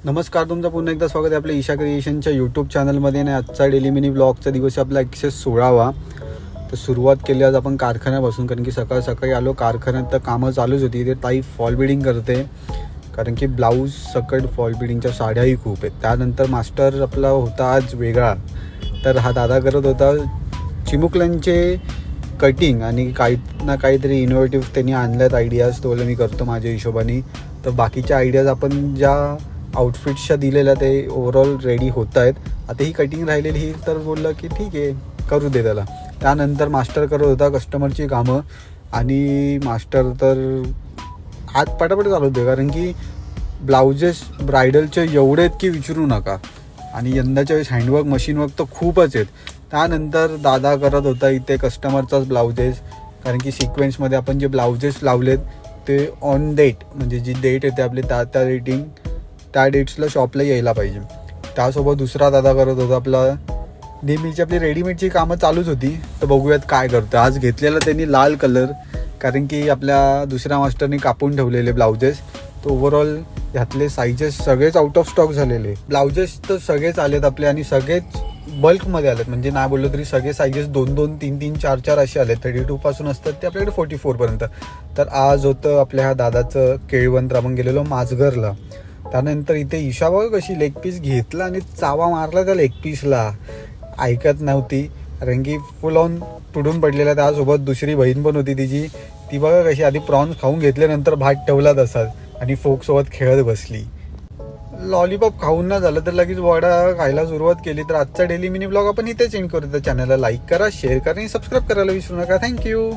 नमस्कार, तुमचं पुन्हा एकदा स्वागत आहे आपल्या ईशा क्रिएशनच्या यूट्यूब चॅनलमध्ये. आणि आजचा डेली मिनी ब्लॉगचा दिवस आपला 116वा. तर सुरुवात केली आज आपण कारखान्यापासून, कारण की सकाळ सकाळी आलो कारखान्यात तर कामं चालूच होती. ते ताई फॉल बिडिंग करते, कारण की ब्लाऊज सकट फॉल बिडिंगच्या साड्याही खूप आहेत. त्यानंतर मास्टर आपला होता आज वेगळा, तर हा दादा करत होता चिमुकल्यांचे कटिंग आणि काही ना काहीतरी इनोव्हेटिव्ह त्यांनी आणल्यात आयडियाज. तो मी करतो माझ्या हिशोबाने. तर बाकीच्या आयडियाज आपण ज्या आउटफिट्सच्या दिलेल्या ते ओव्हरऑल रेडी होत आहेत. आता ही कटिंग राहिलेली ही, तर बोललं की ठीक आहे करू दे त्याला. त्यानंतर मास्टर करत होता कस्टमरची कामं, आणि मास्टर तर आज पटापट चालू होते, कारण की ब्लाउजेस ब्रायडलचे एवढे आहेत की विचारू नका. आणि यंदाच्या वेळेस हँडवर्क मशीनवर्क तर खूपच आहेत. त्यानंतर दादा करत होता इथे कस्टमरचाच ब्लाउजेस, कारण की सिक्वेन्समध्ये आपण जे ब्लाउजेस लावलेत ते ऑन डेट, म्हणजे जी डेट येते आपली त्या रेटिंग त्या डेट्सला शॉपला यायला पाहिजे. त्यासोबत दुसरा दादा करत होता आपला नेहमीची आपली रेडीमेडची कामं चालूच होती. तर बघूयात काय करतो. आज घेतलेला त्यांनी लाल कलर, कारण की आपल्या दुसऱ्या मास्टरनी कापून ठेवलेले ब्लाउजेस. तर ओव्हरऑल ह्यातले साईजेस सगळेच आउट ऑफ स्टॉक झालेले. ब्लाउजेस तर सगळेच आलेत आपले, आणि सगळेच बल्कमध्ये आलेत. म्हणजे नाही बोललो तरी सगळे साईजेस 2-2, 3-3, 4-4 असे आले. 32 पासून असतात ते आपल्याकडे 44पर्यंत. तर आज होतं आपल्या ह्या दादाचं केळवंत. आपण गेलेलो माझघरला. त्यानंतर इथे ईशा बघा कशी लेग पीस घेतला आणि चावा मारला त्या लेग पीसला. ऐकत नव्हती, कारण की फुल ऑन तुडून पडलेला. त्यासोबत दुसरी बहीण पण होती तिची. ती बघा कशी आधी प्रॉन्स खाऊन घेतले, नंतर भात ठेवला तसाच आणि फोकसोबत खेळत बसली. लॉलीपॉप खाऊन ना झालं तर लगेच वडा खायला सुरुवात केली. तर आजचा डेली मिनी ब्लॉग आपण इथेच एंड करू. तर चॅनलला लाईक करा, शेअर करा आणि सबस्क्राईब करायला विसरू नका. थँक्यू.